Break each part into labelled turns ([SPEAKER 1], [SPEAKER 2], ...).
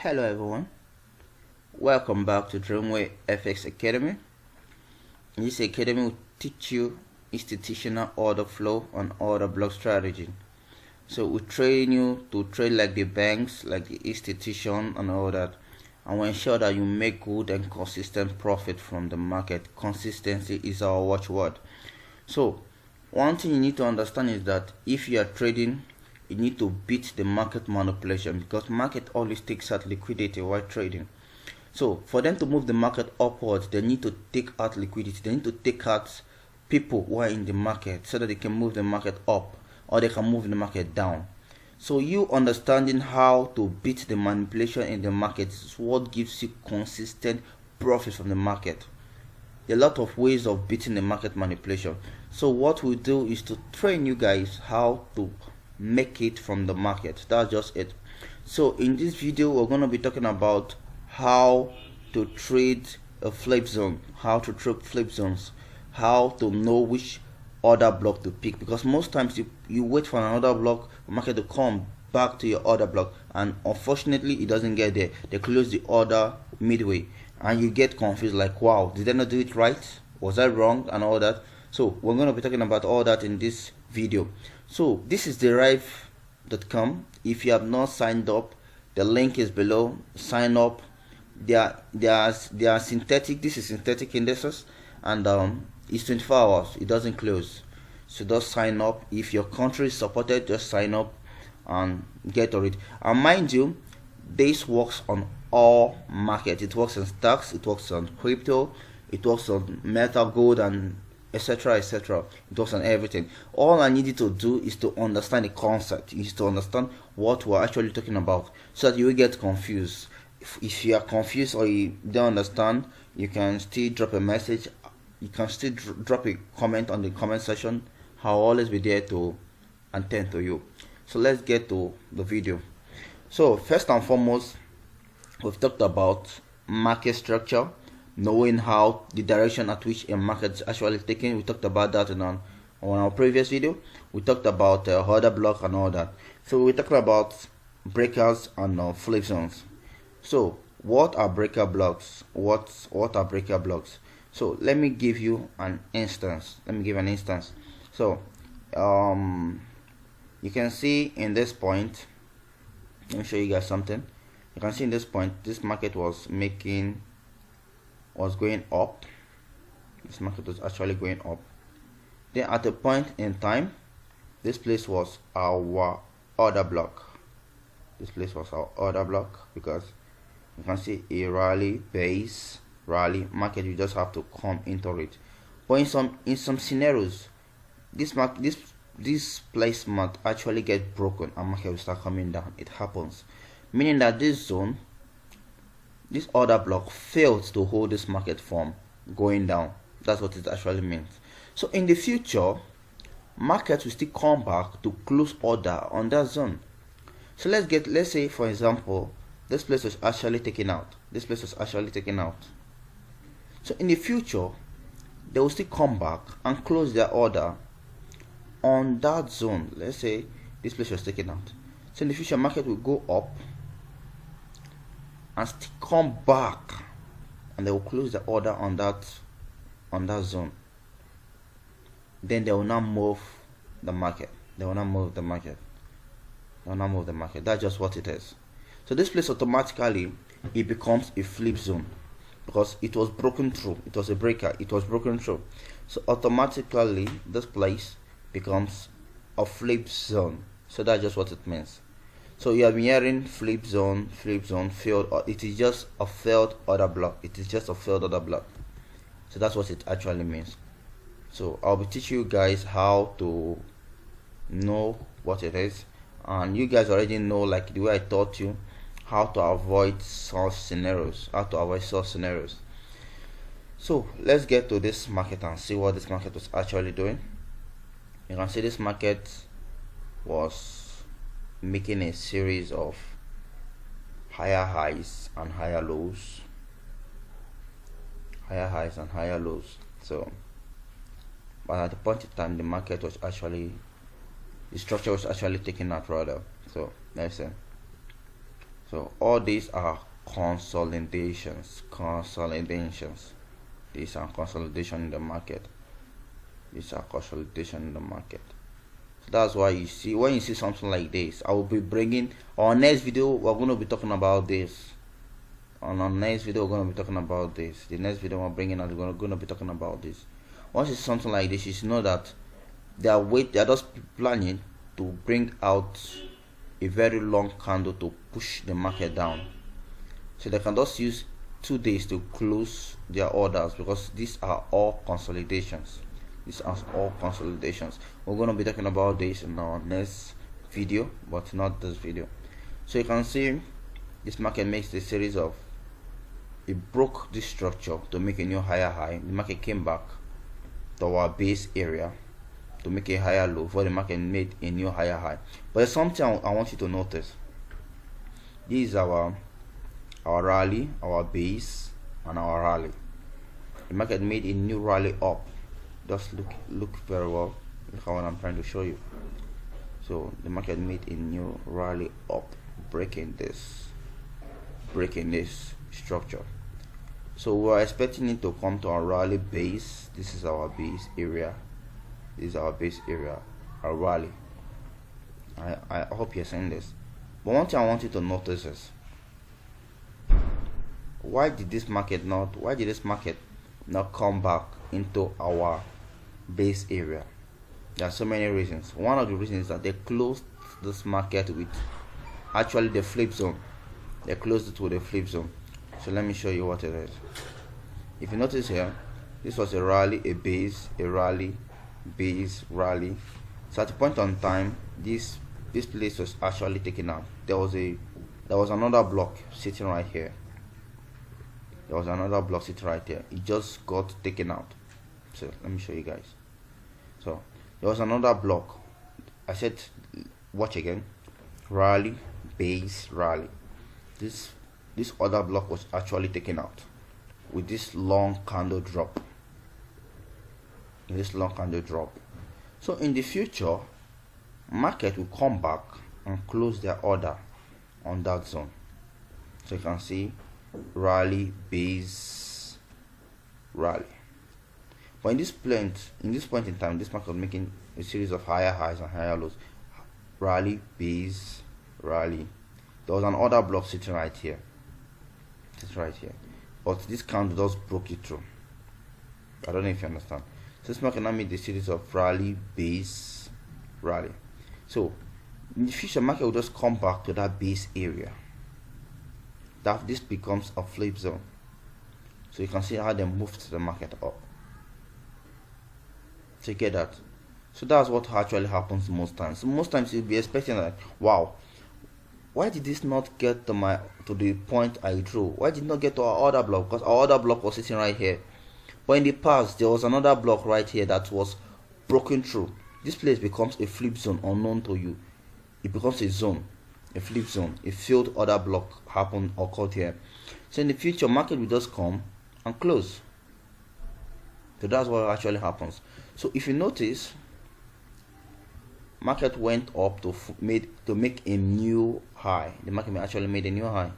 [SPEAKER 1] Hello everyone, welcome back to Dreamway FX Academy. This academy will teach you institutional order flow and order block strategy. So we train you to trade like the banks, like the institution and all that, and we ensure that you make good and consistent profit from the market. Consistency is our watchword. So one thing you need to understand is that if you are trading, you need to beat the market manipulation, because market always takes out liquidity while trading. So for them to move the market upwards, they need to take out liquidity. They need to take out people who are in the market so that they can move the market up, or they can move the market down. So you understanding how to beat the manipulation in the market is what gives you consistent profit from the market. There are a lot of ways of beating the market manipulation. So what we do is to train you guys how to make it from the market. That's just it. So in this video we're going to be talking about how to trade a flip zone, how to trade flip zones, how to know which order block to pick, because most times you wait for another block for market to come back to your order block, and unfortunately it doesn't get there. They close the order midway and you get confused, like, wow, did I not do it right? Was I wrong? And all that. So we're going to be talking about all that in this video. So this is derive.com. If you have not signed up, the link is below. Sign up. They are synthetic. This is synthetic indices, and it's 24 hours. It doesn't close. So just sign up. If your country is supported, just sign up and get on it. And mind you, this works on all markets. It works on stocks, it works on crypto, it works on metal, gold, and etc, etc. It works on everything. All I need you to do is to understand the concept, is to understand what we're actually talking about, so that you will get confused. If you are confused or you don't understand, you can still drop a message, you can still drop a comment on the comment section. I'll always be there to attend to you. So let's get to the video. So first and foremost, we've talked about market structure, knowing how the direction at which a market is actually taking. We talked about that on our previous video. We talked about order block and all that. So we're talking about breakers and flip zones. So what are breaker blocks? What are breaker blocks? So let me give you an instance. So you can see in this point, let me show you guys something. You can see in this point, this market was going up. This market was actually going up. Then at a point in time, this place was our order block. Because you can see a rally, base, rally, market. You just have to come into it. But in some scenarios, this placement actually get broken and market will start coming down. It happens, meaning that this order block failed to hold this market from going down. That's what it actually means. So in the future, markets will still come back to close order on that zone. So let's say for example, this place was actually taken out. So in the future, they will still come back and close their order on that zone. Let's say this place was taken out. So in the future, market will go up and still come back, and they will close the order on that zone. Then they will not move the market. That's just what it is. So this place automatically, it becomes a flip zone, because it was broken through. It was a breaker. It was broken through. So automatically this place becomes a flip zone. So that's just what it means. So you have been hearing flip zone, failed, or it is just a failed order block. So that's what it actually means. So I'll be teaching you guys how to know what it is, and you guys already know, like the way I taught you, how to avoid such scenarios. So let's get to this market and see what this market was actually doing. You can see this market was making a series of higher highs and higher lows. So but at the point in time, the structure was actually taken out rather. So let's see. So all these are consolidations. These are consolidation in the market. These are consolidation in the market. So that's why you see, when you see something like this, I will be bringing our next video. We're going to be talking about this. On our next video, we're going to be talking about this. The next video we're bringing out, we're going to be talking about this. Once it's something like this, you should know that they are just planning to bring out a very long candle to push the market down. So they can just use 2 days to close their orders, because these are all consolidations. These are all consolidations. We're going to be talking about this in our next video, but not this video. So you can see this market makes a series of, it broke this structure to make a new higher high. The market came back to our base area to make a higher low before the market made a new higher high. But there's something I want you to notice. This is our rally, our base, and our rally. The market made a new rally up. Just look very well. Look at what I'm trying to show you. So the market made a new rally up, breaking this structure. So we're expecting it to come to our rally base. This is our base area. This is our base area, our rally. I hope you're seeing this. But one thing I want you to notice is, why did this market not come back into our base area? There are so many reasons. One of the reasons is that they closed this market with actually the flip zone. They closed it with a flip zone. So let me show you what it is. If you notice here, this was a rally, a base, a rally, base, rally. So at a point on time, this place was actually taken out. There was another block sitting right here. There was another block sitting right here. It just got taken out. So let me show you guys. So there was another block. I said, watch again. Rally, base, rally. This other block was actually taken out with this long candle drop. So in the future, market will come back and close their order on that zone. So you can see rally, base, rally. But in this point in time, this market was making a series of higher highs and higher lows. Rally, base, rally. There was an order block sitting right here. But this candle just broke it through. I don't know if you understand. So this market now made a series of rally, base, rally. So in the future, market will just come back to that base area. That this becomes a flip zone. So you can see how they moved the market up. So you get that. So that's what actually happens most times. So most times you'll be expecting like, wow, why did this not get to the point I drew? Why did it not get to our order block? Because our order block was sitting right here. But in the past, there was another block right here that was broken through. This place becomes a flip zone unknown to you. It becomes a zone, a flip zone. A failed order block occurred here. So in the future, market will just come and close. So that's what actually happens. So if you notice, market went up to make a new high. The market actually made a new high.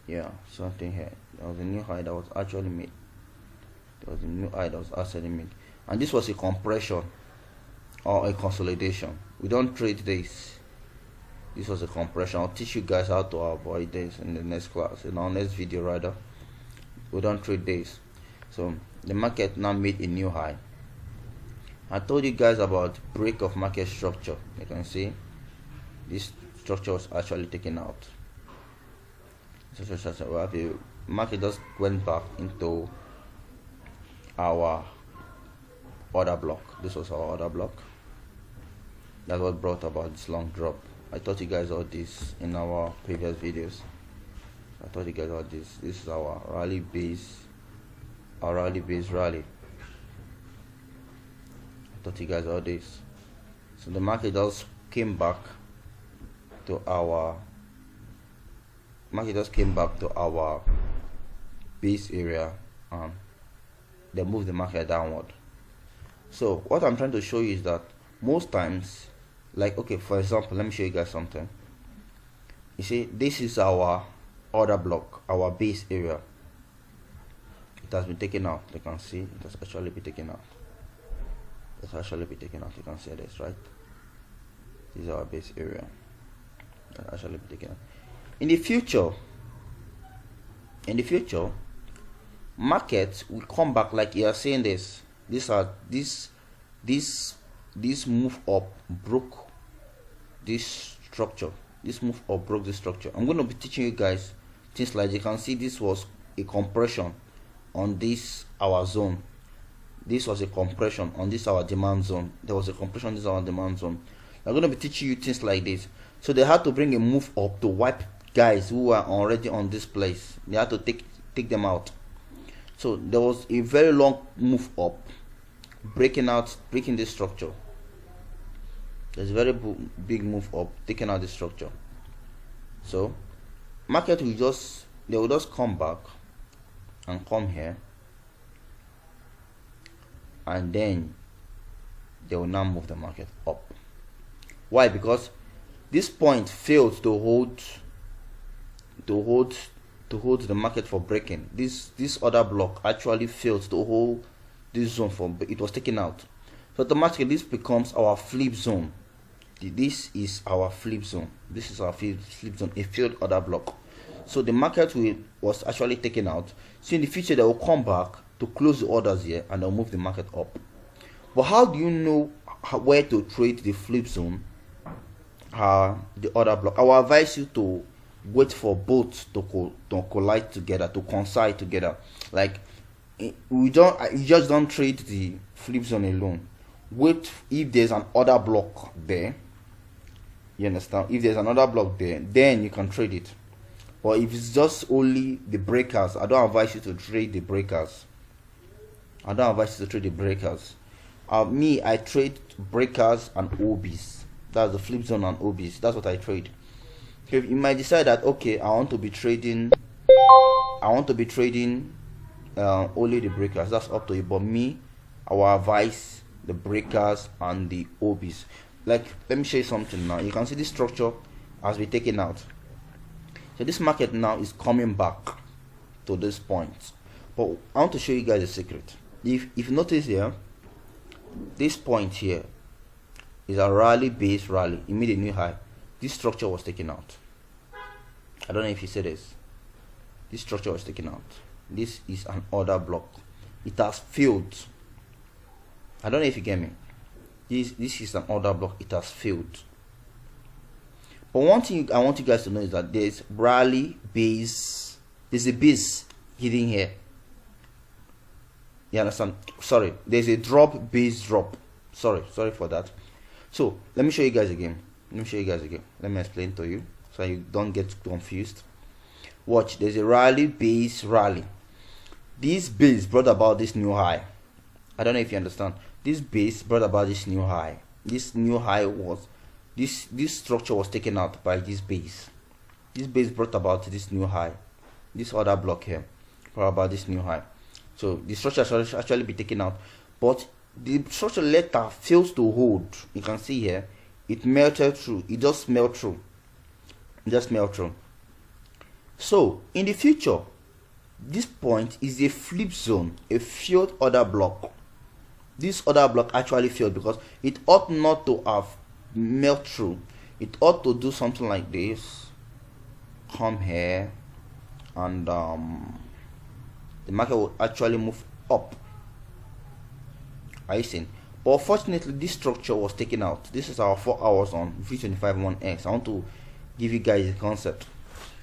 [SPEAKER 1] Yeah, something here. There was a new high that was actually made. And this was a compression or a consolidation. We don't trade this. This was a compression. I'll teach you guys how to avoid this in the next class, in our next video rather. We don't trade this. So the market now made a new high. I told you guys about break of market structure. You can see this structure was actually taken out. So the market just went back into our order block. This was our order block. That's what brought about this long drop. I taught you guys all this in our previous videos. This is our rally base, rally. I taught you guys all this. So the market just came back to our base area and they move the market downward. So what I'm trying to show you is that most times, like, okay, for example, let me show you guys something. You see, this is our order block, our base area. It has been taken out. You can see it has actually been taken out. It has actually been taken out. You can see this, right? This is our base area. It has actually been taken out. In the future, market will come back like you are saying this. This move up broke this structure. This move up broke this structure. I'm going to be teaching you guys things like, you can see this was a compression on this our zone. This was a compression on this our demand zone. There was a compression on this our demand zone. I'm going to be teaching you things like this. So they had to bring a move up to wipe guys who were already on this place. They had to take them out. So there was a very long move up, breaking this structure. There's a very big move up, taking out the structure. So market will just come back and come here, and then they will now move the market up. Why? Because this point failed to hold the market for breaking. This order block actually failed to hold this zone for it was taken out. So automatically this becomes our flip zone. This is our flip zone. This is our flip zone, a failed order block. So the market was actually taken out. So in the future they will come back to close the orders here and they'll move the market up. But how do you know where to trade the flip zone, the order block? I will advise you to wait for both to collide together, to coincide together. Like you just don't trade the flip zone alone. Wait if there's an order block there. You understand? If there's another block there, then you can trade it. But if it's just only the breakers, I don't advise you to trade the breakers. I trade breakers and OBs. That's the flip zone and OBs. That's what I trade. So you might decide that, okay, I want to be trading only the breakers. That's up to you. But me, I will advise the breakers and the OBs. Like, let me show you something now. You can see this structure has been taken out. So this market now is coming back to this point. But I want to show you guys a secret. If you notice here, this point here is a base rally. It made a new high. This structure was taken out. I don't know if you see this. This structure was taken out. This is an order block. It has failed. I don't know if you get me. This is an order block. It has failed. But one thing I want you guys to know is that there's rally base. There's a base hidden here. You understand? Sorry, there's a drop base drop. Sorry for that. So let me show you guys again. Let me explain to you so you don't get confused. Watch, there's a rally base rally. This base brought about this new high. I don't know if you understand. This base brought about this new high. This new high was this structure was taken out by this base. This base brought about this new high. This order block here brought about this new high. So the structure should actually be taken out, but the structure later fails to hold. You can see here, it melted through. It just melted through. So in the future, this point is a flip zone, a failed order block. This order block actually failed because it ought not to have melted through. It ought to do something like this. Come here, and the market will actually move up. Are you seeing? But unfortunately, this structure was taken out. This is our 4 hours on V25-1X. I want to give you guys a concept.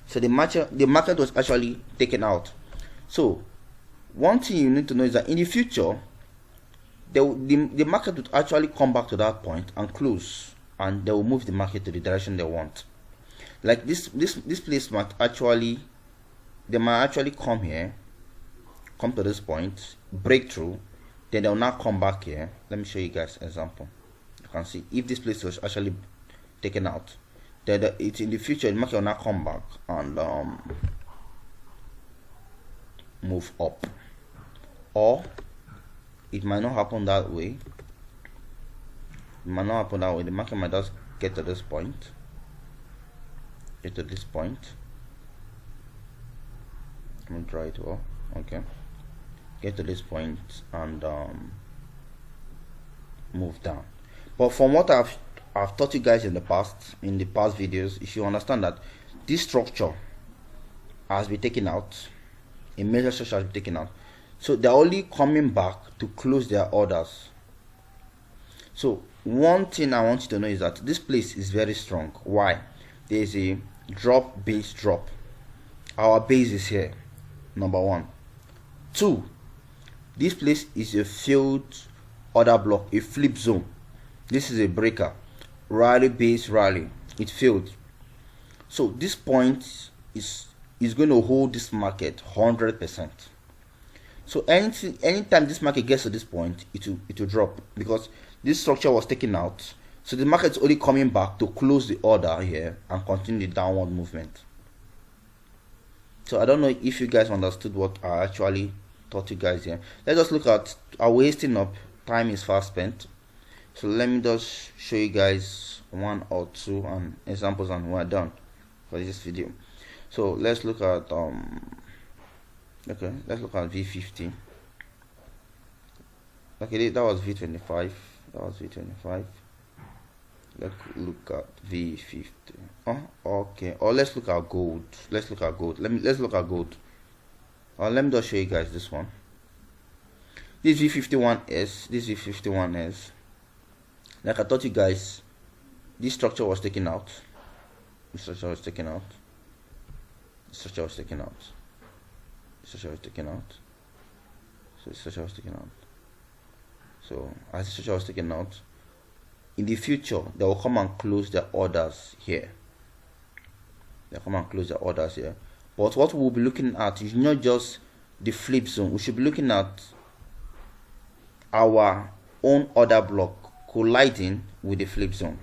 [SPEAKER 1] So the market was actually taken out. So one thing you need to know is that in the future, the market would actually come back to that point and close, and they will move the market to the direction they want. Like this place might actually, they might actually come here, come to this point, break through, then they'll now come back here. Let me show you guys an example. You can see if this place was actually taken out, then it's in the future the market will now come back and move up, or it might not happen that way. The market might just get to this point get to this point. I'm gonna draw it well. Okay, get to this point and move down. But from what I've taught you guys in the past videos, you should understand that this structure has been taken out. A major structure has been taken out, so they're only coming back to close their orders. So one thing I want you to know is that this place is very strong. Why? There's a drop, base, drop. Our base is here, number one. Two, this place is a failed order block, a flip zone. This is a breaker, rally, base, rally. It failed. So this point is going to hold this market 100%. So anytime this market gets to this point, it will drop, because this structure was taken out. So the market is only coming back to close the order here and continue the downward movement. So I don't know if you guys understood what I actually taught you guys here. Let's just look at our wasting up. Time is fast spent. So let me just show you guys one or two examples and we're done for this video. So let's look at let's look at V50. Okay, that was V25. Let's look at V50. Oh, okay. Or let's look at gold. Let's look at gold. Let's look at gold. Let me just show you guys this one. This V51S. This V51S. Like I taught you guys, this structure was taken out. This structure was taken out. This structure was taken out. This structure was taken out. So this structure was taken out. So as the structure was taken out, in the future they will come and close their orders here. They'll come and close their orders here. But what we'll be looking at is not just the flip zone. We should be looking at our own order block colliding with the flip zone.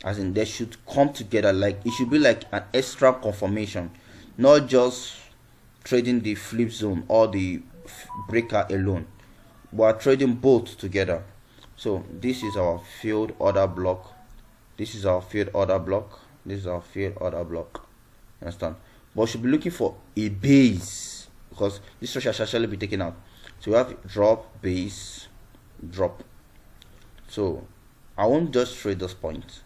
[SPEAKER 1] As in, they should come together. Like, it should be like an extra confirmation, not just trading the flip zone or the breaker alone. We are trading both together. So this is our field order block. This is our field order block. This is our field order block. Understand? But we should be looking for a base, because this structure shall actually be taken out. So we have drop, base, drop. So I won't just trade this point.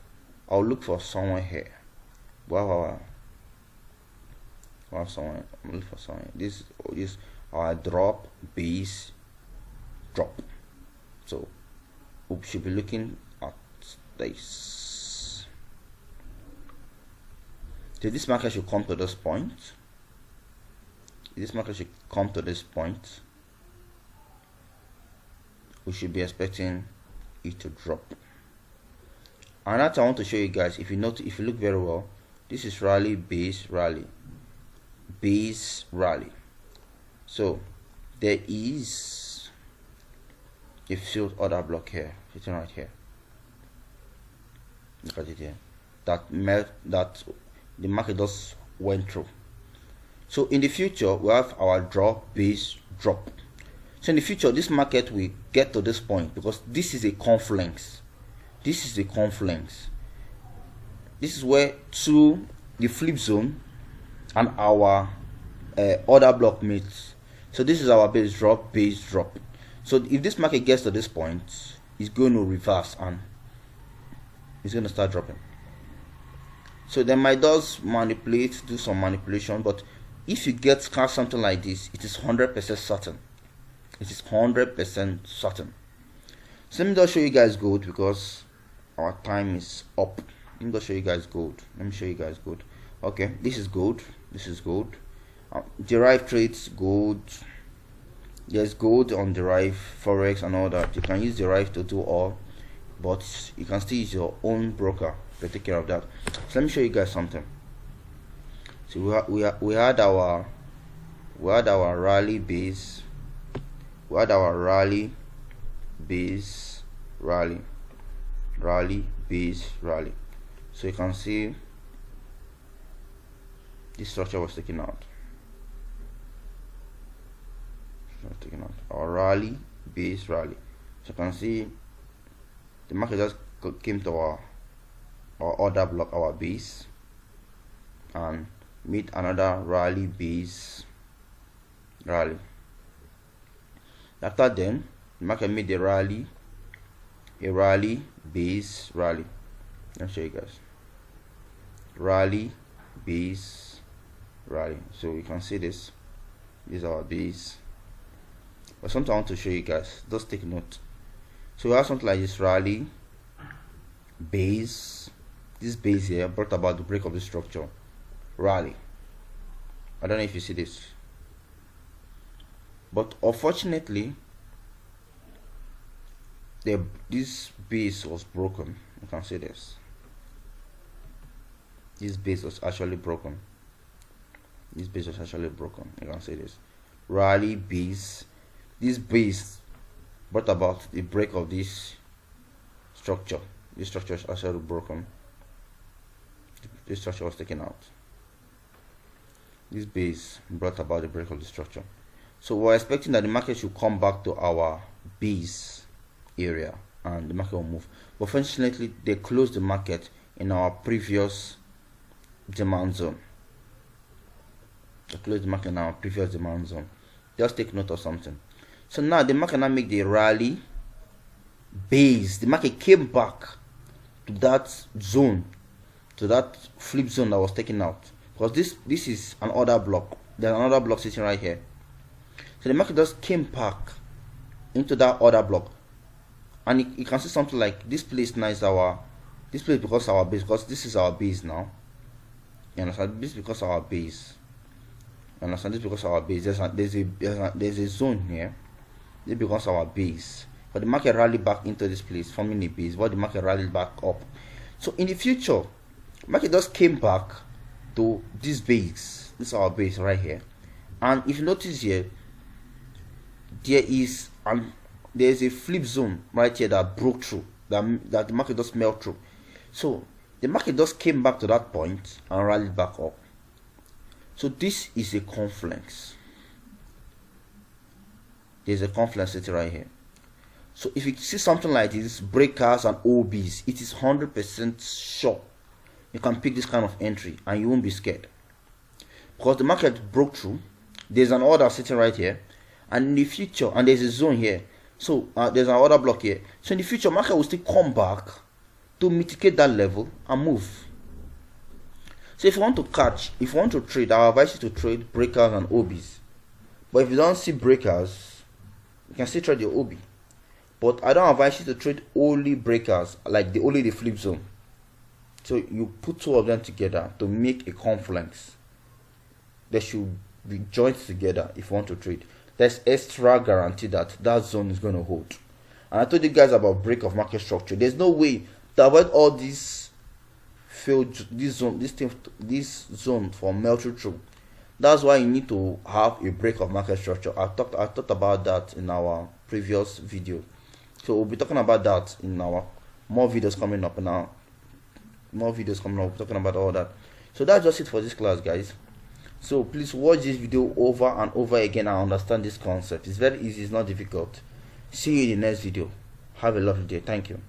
[SPEAKER 1] I'll look for somewhere here. Wow. Somewhere. I'm looking for somewhere. This is our drop, base, drop. So we should be looking at this. So this market should come to this point. This market should come to this point. We should be expecting it to drop. And that's I want to show you guys. If you notice, if you look very well, this is rally, base, rally, base, rally. So there is a field order block here, sitting right here. Look at it here. That the market just went through. So in the future, we have our drop, base, drop. So in the future, this market will get to this point, because this is a confluence. This is a confluence. This is where the flip zone and our order block meets. So this is our base drop, base drop. So if this market gets to this point, it's going to reverse and it's going to start dropping. So they might just do some manipulation, but if you get something like this, it is 100% certain. It is 100% certain. So let me just show you guys gold, because our time is up. Let me just show you guys gold. Okay, this is gold. Derived trades, gold. There's gold on derived, forex and all that. You can use derived to do all, but you can still use your own broker to take care of that. So let me show you guys something. So we had our rally base. We had our rally, base, rally, base, rally. So you can see this structure was taken out. Our rally, base, rally. So you can see the market just came to our order block, our base. and meet another rally base rally. After then, the market made a rally base rally. I'll show you guys. Rally base rally. So you can see this is our base, but something I want to show you guys, just take note. So we have something like this rally base. This base here brought about the break of the structure rally. I don't know if you see this, but unfortunately this base was broken. You can see this. This base was actually broken. You can see this rally base. This base brought about the break of this structure. This structure is actually broken. This structure was taken out. This base brought about the break of the structure. So we're expecting that the market should come back to our base area and the market will move. But fortunately, they closed the market in our previous demand zone. Just take note of something. So now the market now make the rally base. The market came back to that zone, to that flip zone that was taken out, because this is an order block. There's another block sitting right here. So the market just came back into that order block, and you can see something like this place now is this place because our base, because this is our base now. You understand? This is because our base. You understand? This is because our base. There's a zone here. This becomes our base. But the market rallied back into this place, forming a base. But the market rallied back up. So in the future, market just came back to this base. This is our base right here. And if you notice here, there's a flip zone right here that broke through, that the market just melt through. So the market just came back to that point and rallied back up. So this is a confluence. There's a confluence sitting right here. So if you see something like this, breakers and OBs, it is 100% sure you can pick this kind of entry and you won't be scared, because the market broke through. There's an order sitting right here, and in the future, and there's a zone here. So there's an order block here. So in the future, market will still come back to mitigate that level and move. So if you want to trade, I advise you to trade breakers and OBs. But if you don't see breakers, you can still trade your OB. But I don't advise you to trade only breakers, like only the flip zone. So you put two of them together to make a confluence. They should be joined together if you want to trade. There's extra guarantee that zone is going to hold. And I told you guys about break of market structure. There's no way to avoid all this zone from melting through. That's why you need to have a break of market structure. I talked about that in our previous video. So we'll be talking about that in our more videos coming up now. We'll be talking about all that. So that's just it for this class, guys. So please watch this video over and over again and understand this concept. It's very easy, it's not difficult. See you in the next video. Have a lovely day. Thank you.